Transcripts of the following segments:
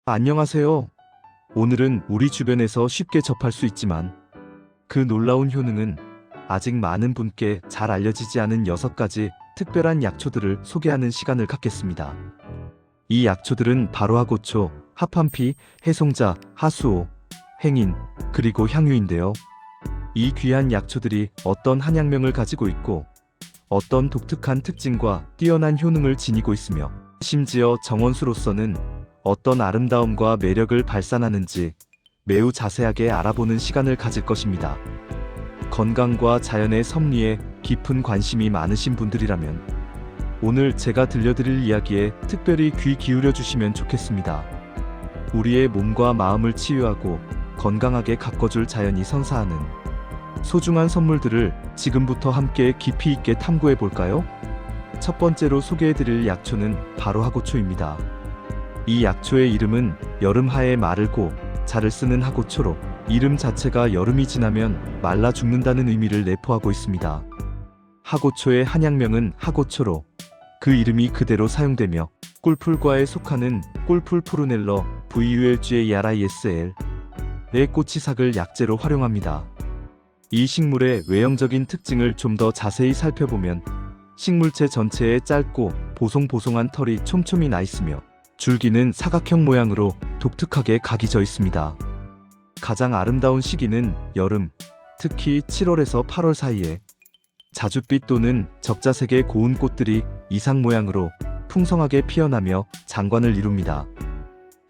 안녕하세요. 오늘은 우리 주변에서 쉽게 접할 수 있지만 그 놀라운 효능은 아직 많은 분께 잘 알려지지 않은 6가지 특별한 약초들을 소개하는 시간을 갖겠습니다. 이 약초들은 바로 하고초, 하판피, 해송자, 하수오, 행인, 그리고 향유인데요. 이 귀한 약초들이 어떤 한약명을 가지고 있고 어떤 독특한 특징과 뛰어난 효능을 지니고 있으며 심지어 정원수로서는 어떤 아름다움과 매력을 발산하는지 매우 자세하게 알아보는 시간을 가질 것입니다. 건강과 자연의 섭리에 깊은 관심이 많으신 분들이라면 오늘 제가 들려드릴 이야기에 특별히 귀 기울여 주시면 좋겠습니다. 우리의 몸과 마음을 치유하고 건강하게 가꿔줄 자연이 선사하는 소중한 선물들을 지금부터 함께 깊이 있게 탐구해 볼까요? 첫 번째로 소개해드릴 약초는 바로 하고초입니다. 이 약초의 이름은 여름하에 마르고 자를 쓰는 하고초로 이름 자체가 여름이 지나면 말라 죽는다는 의미를 내포하고 있습니다. 하고초의 한약명은 하고초로 그 이름이 그대로 사용되며 꿀풀과에 속하는 꿀풀 포르넬러 VULGARISL 의 꼬치삭을 약재로 활용합니다. 이 식물의 외형적인 특징을 좀 더 자세히 살펴보면 식물체 전체에 짧고 보송보송한 털이 촘촘히 나 있으며 줄기는 사각형 모양으로 독특하게 각이 져 있습니다. 가장 아름다운 시기는 여름, 특히 7월에서 8월 사이에 자줏빛 또는 적자색의 고운 꽃들이 이상 모양으로 풍성하게 피어나며 장관을 이룹니다.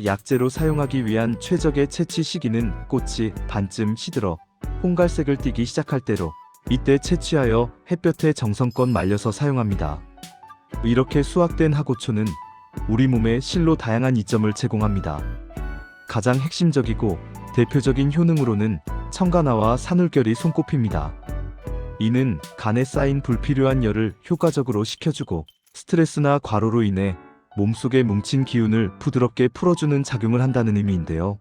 약재로 사용하기 위한 최적의 채취 시기는 꽃이 반쯤 시들어 홍갈색을 띠기 시작할 때로 이때 채취하여 햇볕에 정성껏 말려서 사용합니다. 이렇게 수확된 하고초는 우리 몸에 실로 다양한 이점을 제공합니다. 가장 핵심적이고 대표적인 효능으로는 청간화와 산울결이 손꼽힙니다. 이는 간에 쌓인 불필요한 열을 효과적으로 식혀주고 스트레스나 과로로 인해 몸속에 뭉친 기운을 부드럽게 풀어주는 작용을 한다는 의미인데요.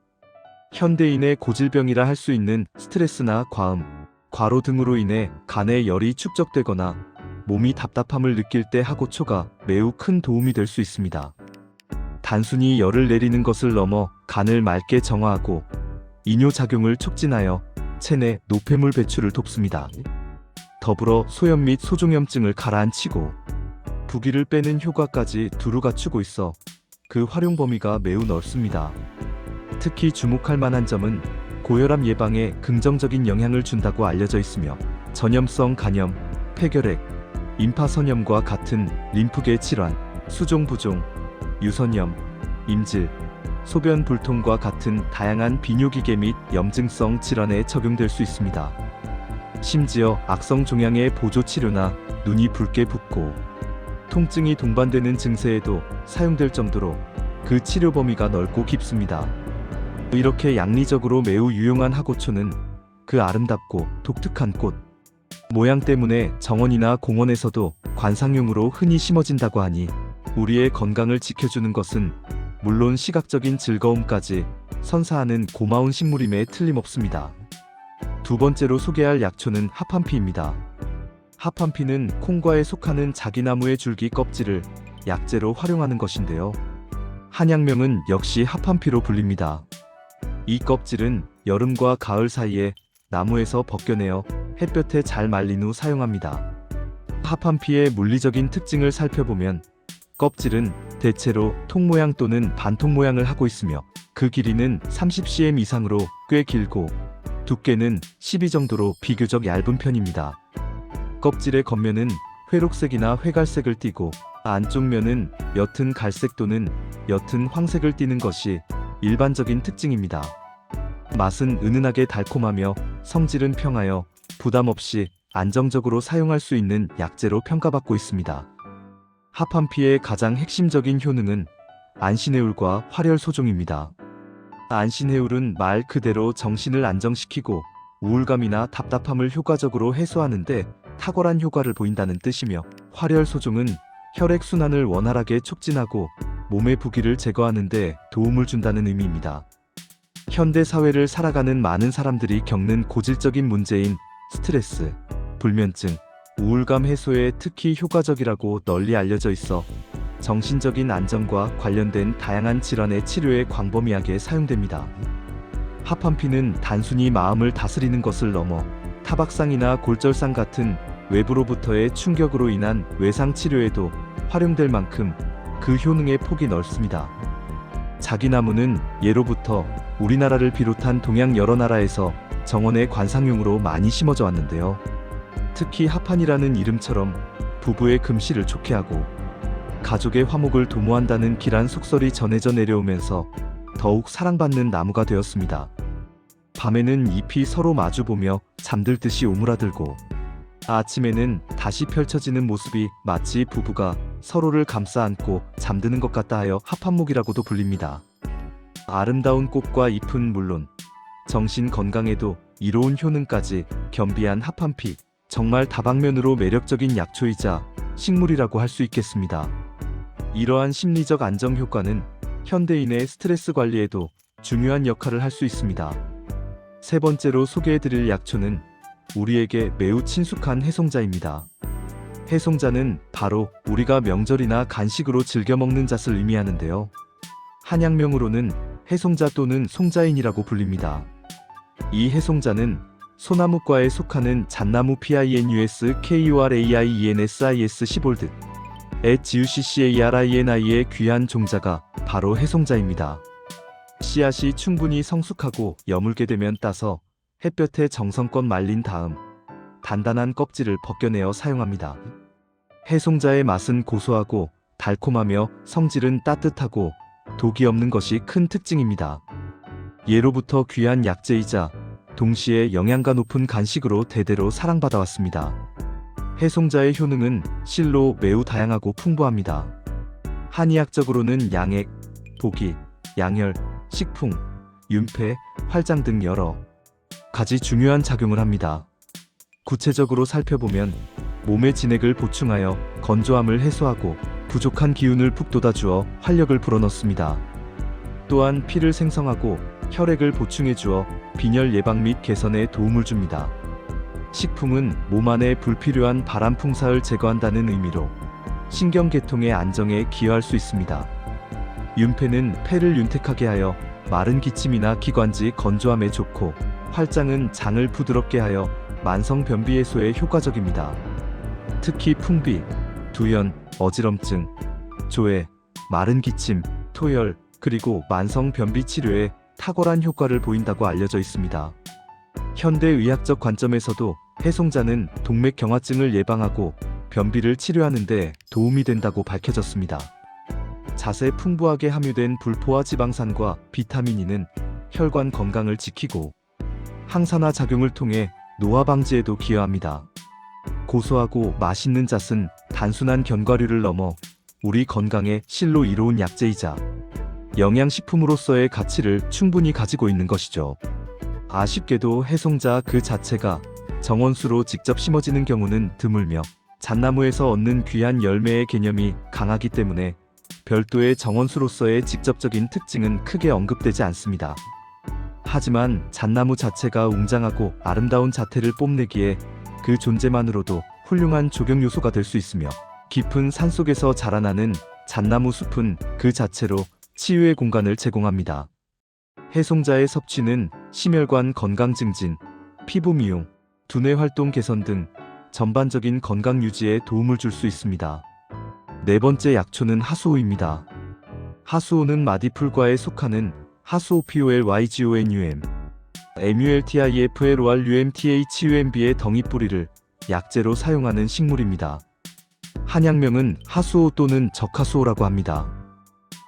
현대인의 고질병이라 할 수 있는 스트레스나 과음, 과로 등으로 인해 간에 열이 축적되거나 몸이 답답함을 느낄 때 하고초가 매우 큰 도움이 될 수 있습니다. 단순히 열을 내리는 것을 넘어 간을 맑게 정화하고 이뇨작용을 촉진하여 체내 노폐물 배출을 돕습니다. 더불어 소염 및 소종염증을 가라앉히고 부기를 빼는 효과까지 두루 갖추고 있어 그 활용 범위가 매우 넓습니다. 특히 주목할 만한 점은 고혈압 예방에 긍정적인 영향을 준다고 알려져 있으며 전염성 간염, 폐결핵, 임파선염과 같은 림프계 질환, 수종부종, 유선염, 임질, 소변 불통과 같은 다양한 비뇨기계 및 염증성 질환에 적용될 수 있습니다. 심지어 악성 종양의 보조 치료나 눈이 붉게 붓고 통증이 동반되는 증세에도 사용될 정도로 그 치료 범위가 넓고 깊습니다. 이렇게 양리적으로 매우 유용한 하고초는 그 아름답고 독특한 꽃 모양 때문에 정원이나 공원에서도 관상용으로 흔히 심어진다고 하니 우리의 건강을 지켜주는 것은 물론 시각적인 즐거움까지 선사하는 고마운 식물임에 틀림없습니다. 두 번째로 소개할 약초는 하판피입니다. 하판피는 콩과에 속하는 자기나무의 줄기 껍질을 약재로 활용하는 것인데요. 한약명은 역시 하판피로 불립니다. 이 껍질은 여름과 가을 사이에 나무에서 벗겨내어 햇볕에 잘 말린 후 사용합니다. 하판피의 물리적인 특징을 살펴보면 껍질은 대체로 통 모양 또는 반통 모양을 하고 있으며 그 길이는 30cm 이상으로 꽤 길고 두께는 12 정도로 비교적 얇은 편입니다. 껍질의 겉면은 회록색이나 회갈색을 띠고 안쪽 면은 옅은 갈색 또는 옅은 황색을 띠는 것이 일반적인 특징입니다. 맛은 은은하게 달콤하며 성질은 평하여 부담 없이 안정적으로 사용할 수 있는 약재로 평가받고 있습니다. 하판피의 가장 핵심적인 효능은 안신해울과 활혈소종입니다. 안신해울은 말 그대로 정신을 안정시키고 우울감이나 답답함을 효과적으로 해소하는데 탁월한 효과를 보인다는 뜻이며 활혈소종은 혈액순환을 원활하게 촉진하고 몸의 부기를 제거하는 데 도움을 준다는 의미입니다. 현대 사회를 살아가는 많은 사람들이 겪는 고질적인 문제인 스트레스, 불면증, 우울감 해소에 특히 효과적이라고 널리 알려져 있어 정신적인 안정과 관련된 다양한 질환의 치료에 광범위하게 사용됩니다. 하판피는 단순히 마음을 다스리는 것을 넘어 타박상이나 골절상 같은 외부로부터의 충격으로 인한 외상 치료에도 활용될 만큼 그 효능의 폭이 넓습니다. 자기나무는 예로부터 우리나라를 비롯한 동양 여러 나라에서 정원의 관상용으로 많이 심어져 왔는데요. 특히 하판이라는 이름처럼 부부의 금실을 좋게 하고 가족의 화목을 도모한다는 길한 속설이 전해져 내려오면서 더욱 사랑받는 나무가 되었습니다. 밤에는 잎이 서로 마주보며 잠들듯이 오므라들고 아침에는 다시 펼쳐지는 모습이 마치 부부가 서로를 감싸 안고 잠드는 것 같다 하여 하판목이라고도 불립니다. 아름다운 꽃과 잎은 물론 정신 건강에도 이로운 효능까지 겸비한 하판피, 정말 다방면으로 매력적인 약초이자 식물이라고 할 수 있겠습니다. 이러한 심리적 안정 효과는 현대인의 스트레스 관리에도 중요한 역할을 할 수 있습니다. 세 번째로 소개해드릴 약초는 우리에게 매우 친숙한 해송자입니다. 해송자는 바로 우리가 명절이나 간식으로 즐겨 먹는 잣을 의미하는데요. 한약명으로는 해송자 또는 송자인이라고 불립니다. 이 해송자는 소나무과에 속하는 잣나무 PINUS KURAIENSIS 15드 GUCCARINI의 귀한 종자가 바로 해송자입니다. 씨앗이 충분히 성숙하고 여물게 되면 따서 햇볕에 정성껏 말린 다음 단단한 껍질을 벗겨내어 사용합니다. 해송자의 맛은 고소하고 달콤하며 성질은 따뜻하고 독이 없는 것이 큰 특징입니다. 예로부터 귀한 약재이자 동시에 영양가 높은 간식으로 대대로 사랑받아왔습니다. 해송자의 효능은 실로 매우 다양하고 풍부합니다. 한의학적으로는 양액, 보기, 양혈, 식풍, 윤폐, 활장 등 여러 가지 중요한 작용을 합니다. 구체적으로 살펴보면 몸의 진액을 보충하여 건조함을 해소하고 부족한 기운을 푹 돋아주어 활력을 불어넣습니다. 또한 피를 생성하고 혈액을 보충해 주어 빈혈 예방 및 개선에 도움을 줍니다. 식풍은 몸 안에 불필요한 바람 풍사를 제거한다는 의미로 신경계통의 안정에 기여할 수 있습니다. 윤폐는 폐를 윤택하게 하여 마른 기침이나 기관지 건조함에 좋고, 활장은 장을 부드럽게 하여 만성 변비 해소에 효과적입니다. 특히 풍비, 두연, 어지럼증, 조해, 마른 기침, 토열, 그리고 만성 변비 치료에 탁월한 효과를 보인다고 알려져 있습니다. 현대의학적 관점에서도 해송자는 동맥경화증을 예방하고 변비를 치료하는 데 도움이 된다고 밝혀졌습니다. 잣에 풍부하게 함유된 불포화 지방산과 비타민 E는 혈관 건강을 지키고 항산화 작용을 통해 노화 방지에도 기여합니다. 고소하고 맛있는 잣은 단순한 견과류를 넘어 우리 건강에 실로 이로운 약재이자 영양식품으로서의 가치를 충분히 가지고 있는 것이죠. 아쉽게도 해송자 그 자체가 정원수로 직접 심어지는 경우는 드물며 잣나무에서 얻는 귀한 열매의 개념이 강하기 때문에 별도의 정원수로서의 직접적인 특징은 크게 언급되지 않습니다. 하지만 잣나무 자체가 웅장하고 아름다운 자태를 뽐내기에 그 존재만으로도 훌륭한 조경 요소가 될 수 있으며, 깊은 산속에서 자라나는 잣나무 숲은 그 자체로 치유의 공간을 제공합니다. 해송자의 섭취는 심혈관 건강 증진, 피부 미용, 두뇌 활동 개선 등 전반적인 건강 유지에 도움을 줄 수 있습니다. 네 번째 약초는 하수오입니다. 하수오는 마디풀과에 속하는 하수오POLYGONUM, MULTIFLORUMTHUMB의 덩이뿌리를 약재로 사용하는 식물입니다. 한약명은 하수오 또는 적하수오라고 합니다.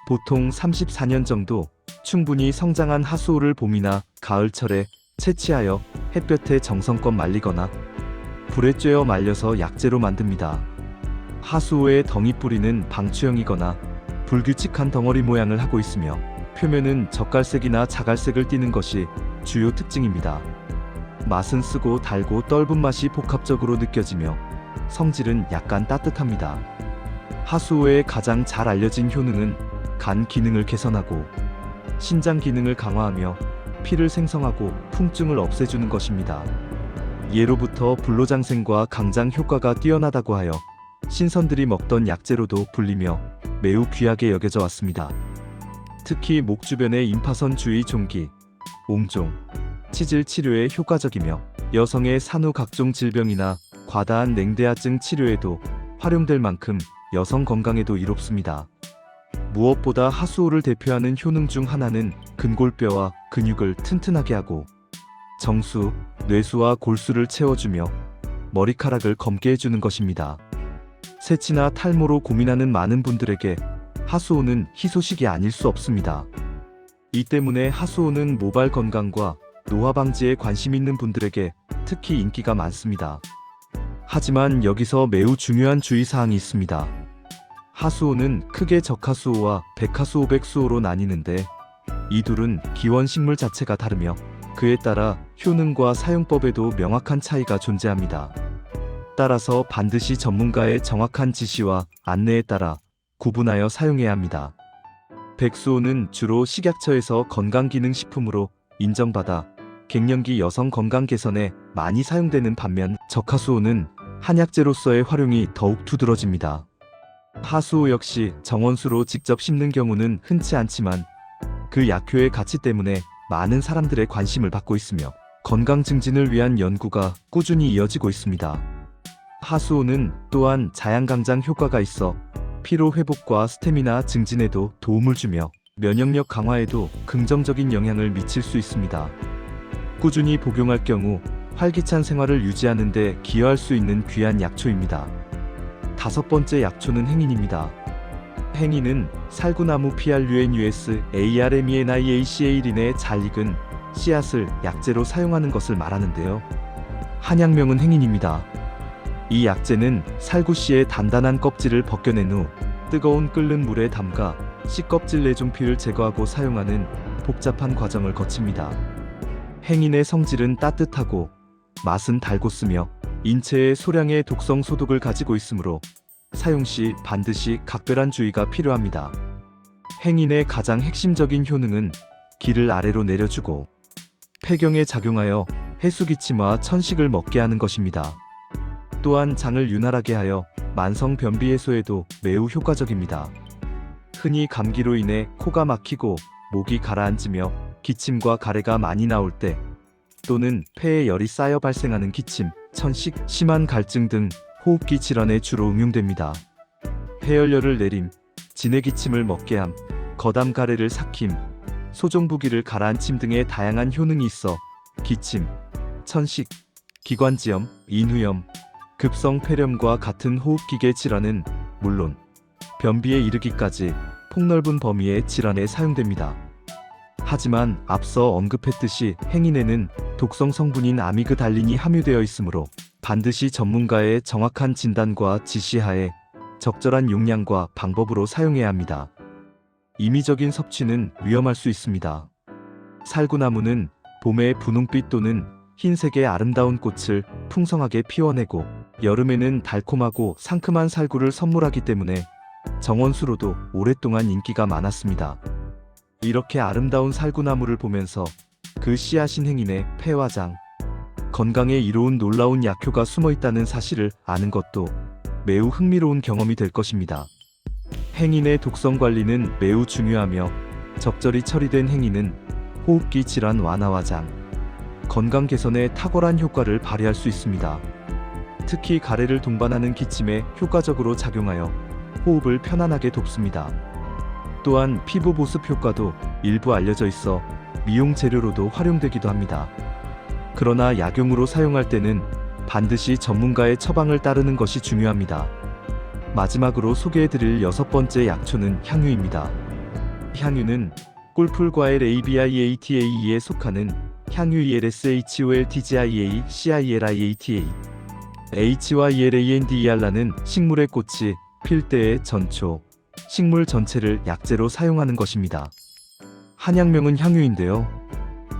보통 34년 정도 충분히 성장한 하수오를 봄이나 가을철에 채취하여 햇볕에 정성껏 말리거나 불에 쬐어 말려서 약재로 만듭니다. 하수오의 덩이뿌리는 방추형이거나 불규칙한 덩어리 모양을 하고 있으며 표면은 젓갈색이나 자갈색을 띠는 것이 주요 특징입니다. 맛은 쓰고 달고 떫은 맛이 복합적으로 느껴지며 성질은 약간 따뜻합니다. 하수오의 가장 잘 알려진 효능은 간 기능을 개선하고 신장 기능을 강화하며 피를 생성하고 풍증을 없애주는 것입니다. 예로부터 불로장생과 강장 효과가 뛰어나다고 하여 신선들이 먹던 약재로도 불리며 매우 귀하게 여겨져 왔습니다. 특히 목 주변의 임파선 주의 종기, 옹종, 치질 치료에 효과적이며 여성의 산후 각종 질병이나 과다한 냉대화증 치료에도 활용될 만큼 여성 건강에도 이롭습니다. 무엇보다 하수오를 대표하는 효능 중 하나는 근골뼈와 근육을 튼튼하게 하고 정수, 뇌수와 골수를 채워주며 머리카락을 검게 해주는 것입니다. 새치나 탈모로 고민하는 많은 분들에게 하수오는 희소식이 아닐 수 없습니다. 이 때문에 하수오는 모발 건강과 노화 방지에 관심 있는 분들에게 특히 인기가 많습니다. 하지만 여기서 매우 중요한 주의사항이 있습니다. 하수오는 크게 적하수오와 백하수오, 백수오로 나뉘는데 이 둘은 기원 식물 자체가 다르며 그에 따라 효능과 사용법에도 명확한 차이가 존재합니다. 따라서 반드시 전문가의 정확한 지시와 안내에 따라 구분하여 사용해야 합니다. 백수오는 주로 식약처에서 건강기능식품으로 인정받아 갱년기 여성 건강 개선에 많이 사용되는 반면 적하수오는 한약재로서의 활용이 더욱 두드러집니다. 하수오 역시 정원수로 직접 심는 경우는 흔치 않지만 그 약효의 가치 때문에 많은 사람들의 관심을 받고 있으며 건강 증진을 위한 연구가 꾸준히 이어지고 있습니다. 하수오는 또한 자양강장 효과가 있어 피로 회복과 스태미나 증진에도 도움을 주며 면역력 강화에도 긍정적인 영향을 미칠 수 있습니다. 꾸준히 복용할 경우 활기찬 생활을 유지하는 데 기여할 수 있는 귀한 약초입니다. 다섯 번째 약초는 행인입니다. 행인은 살구나무 PRUNUS ARMENIACA린의 잘 익은 씨앗을 약재로 사용하는 것을 말하는데요. 한약명은 행인입니다. 이 약재는 살구씨의 단단한 껍질을 벗겨낸 후 뜨거운 끓는 물에 담가 씨 껍질 내종피를 제거하고 사용하는 복잡한 과정을 거칩니다. 행인의 성질은 따뜻하고 맛은 달고 쓰며 인체에 소량의 독성 소독을 가지고 있으므로 사용 시 반드시 각별한 주의가 필요합니다. 행인의 가장 핵심적인 효능은 기를 아래로 내려주고 폐경에 작용하여 해수기침과 천식을 먹게 하는 것입니다. 또한 장을 윤활하게 하여 만성 변비 해소에도 매우 효과적입니다. 흔히 감기로 인해 코가 막히고 목이 가라앉으며 기침과 가래가 많이 나올 때 또는 폐에 열이 쌓여 발생하는 기침, 천식, 심한 갈증 등 호흡기 질환에 주로 응용됩니다. 폐열열을 내림, 진해기침을 먹게함, 거담 가래를 삭힘, 소종부기를 가라앉힘 등의 다양한 효능이 있어 기침, 천식, 기관지염, 인후염, 급성 폐렴과 같은 호흡기계 질환은 물론 변비에 이르기까지 폭넓은 범위의 질환에 사용됩니다. 하지만 앞서 언급했듯이 행인에는 독성 성분인 아미그달린이 함유되어 있으므로 반드시 전문가의 정확한 진단과 지시하에 적절한 용량과 방법으로 사용해야 합니다. 임의적인 섭취는 위험할 수 있습니다. 살구나무는 봄에 분홍빛 또는 흰색의 아름다운 꽃을 풍성하게 피워내고 여름에는 달콤하고 상큼한 살구를 선물하기 때문에 정원수로도 오랫동안 인기가 많았습니다. 이렇게 아름다운 살구나무를 보면서 그 씨앗인 행인의 폐와 장, 건강에 이로운 놀라운 약효가 숨어있다는 사실을 아는 것도 매우 흥미로운 경험이 될 것입니다. 행인의 독성 관리는 매우 중요하며 적절히 처리된 행인은 호흡기 질환 완화와 장, 건강 개선에 탁월한 효과를 발휘할 수 있습니다. 특히 가래를 동반하는 기침에 효과적으로 작용하여 호흡을 편안하게 돕습니다. 또한 피부 보습 효과도 일부 알려져 있어 미용 재료로도 활용되기도 합니다. 그러나 약용으로 사용할 때는 반드시 전문가의 처방을 따르는 것이 중요합니다. 마지막으로 소개해드릴 여섯 번째 약초는 향유입니다. 향유는 꿀풀과엘 ABIATAE에 속하는 향유 ELSHOLTGIA CILIATA H와 ELANDER라는 식물의 꽃이 필 때의 전초, 식물 전체를 약재로 사용하는 것입니다. 한약명은 향유인데요.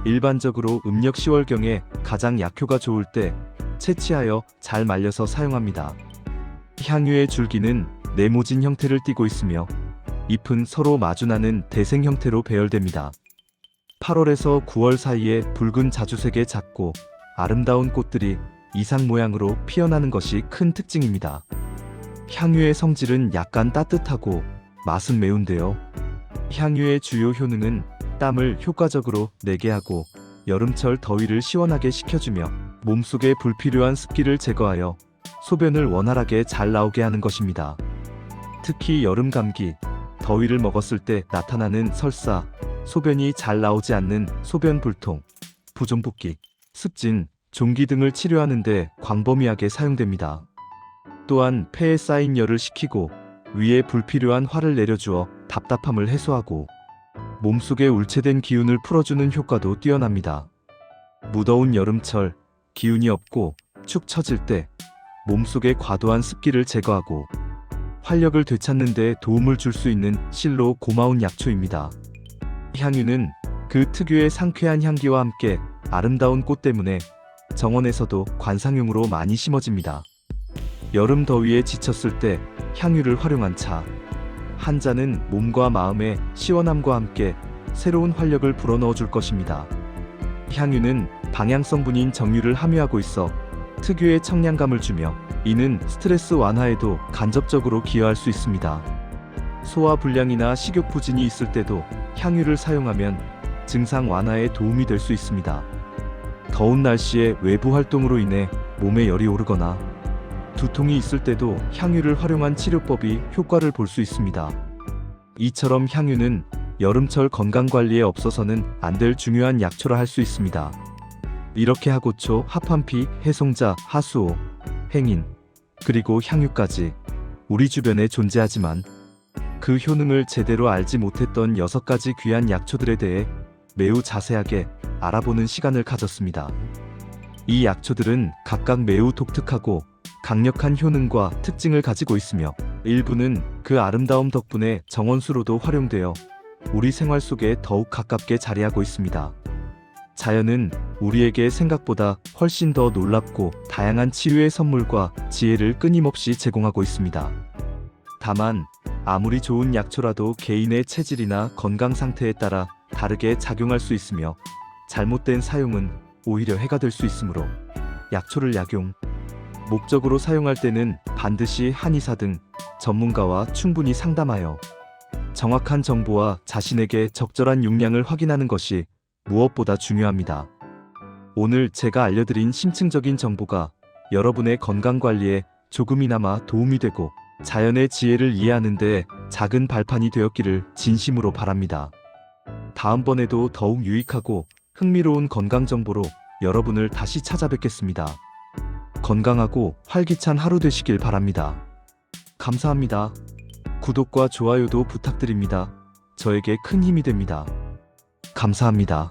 일반적으로 음력 10월경에 가장 약효가 좋을 때 채취하여 잘 말려서 사용합니다. 향유의 줄기는 네모진 형태를 띠고 있으며 잎은 서로 마주나는 대생 형태로 배열됩니다. 8월에서 9월 사이에 붉은 자주색의 작고 아름다운 꽃들이 이상 모양으로 피어나는 것이 큰 특징입니다. 향유의 성질은 약간 따뜻하고 맛은 매운데요. 향유의 주요 효능은 땀을 효과적으로 내게 하고 여름철 더위를 시원하게 식혀주며 몸속에 불필요한 습기를 제거하여 소변을 원활하게 잘 나오게 하는 것입니다. 특히 여름 감기, 더위를 먹었을 때 나타나는 설사, 소변이 잘 나오지 않는 소변 불통, 부종복기, 습진, 종기 등을 치료하는 데 광범위하게 사용됩니다. 또한 폐에 쌓인 열을 식히고 위에 불필요한 화를 내려주어 답답함을 해소하고 몸속에 울체된 기운을 풀어주는 효과도 뛰어납니다. 무더운 여름철, 기운이 없고 축 처질 때 몸속에 과도한 습기를 제거하고 활력을 되찾는 데 도움을 줄 수 있는 실로 고마운 약초입니다. 향유는 그 특유의 상쾌한 향기와 함께 아름다운 꽃 때문에 정원에서도 관상용으로 많이 심어집니다. 여름 더위에 지쳤을 때 향유를 활용한 차 한 잔은 몸과 마음의 시원함과 함께 새로운 활력을 불어넣어 줄 것입니다. 향유는 방향성분인 정유를 함유하고 있어 특유의 청량감을 주며 이는 스트레스 완화에도 간접적으로 기여할 수 있습니다. 소화 불량이나 식욕 부진이 있을 때도 향유를 사용하면 증상 완화에 도움이 될 수 있습니다. 더운 날씨에 외부 활동으로 인해 몸에 열이 오르거나 두통이 있을 때도 향유를 활용한 치료법이 효과를 볼 수 있습니다. 이처럼 향유는 여름철 건강관리에 없어서는 안 될 중요한 약초라 할 수 있습니다. 이렇게 하고초, 합한피, 해송자, 하수오, 행인, 그리고 향유까지 우리 주변에 존재하지만 그 효능을 제대로 알지 못했던 6가지 귀한 약초들에 대해 매우 자세하게 알아보는 시간을 가졌습니다. 이 약초들은 각각 매우 독특하고 강력한 효능과 특징을 가지고 있으며 일부는 그 아름다움 덕분에 정원수로도 활용되어 우리 생활 속에 더욱 가깝게 자리하고 있습니다. 자연은 우리에게 생각보다 훨씬 더 놀랍고 다양한 치유의 선물과 지혜를 끊임없이 제공하고 있습니다. 다만 아무리 좋은 약초라도 개인의 체질이나 건강 상태에 따라 다르게 작용할 수 있으며 잘못된 사용은 오히려 해가 될 수 있으므로 약초를 약용, 목적으로 사용할 때는 반드시 한의사 등 전문가와 충분히 상담하여 정확한 정보와 자신에게 적절한 용량을 확인하는 것이 무엇보다 중요합니다. 오늘 제가 알려드린 심층적인 정보가 여러분의 건강관리에 조금이나마 도움이 되고 자연의 지혜를 이해하는 데 작은 발판이 되었기를 진심으로 바랍니다. 다음번에도 더욱 유익하고 흥미로운 건강 정보로 여러분을 다시 찾아뵙겠습니다. 건강하고 활기찬 하루 되시길 바랍니다. 감사합니다. 구독과 좋아요도 부탁드립니다. 저에게 큰 힘이 됩니다. 감사합니다.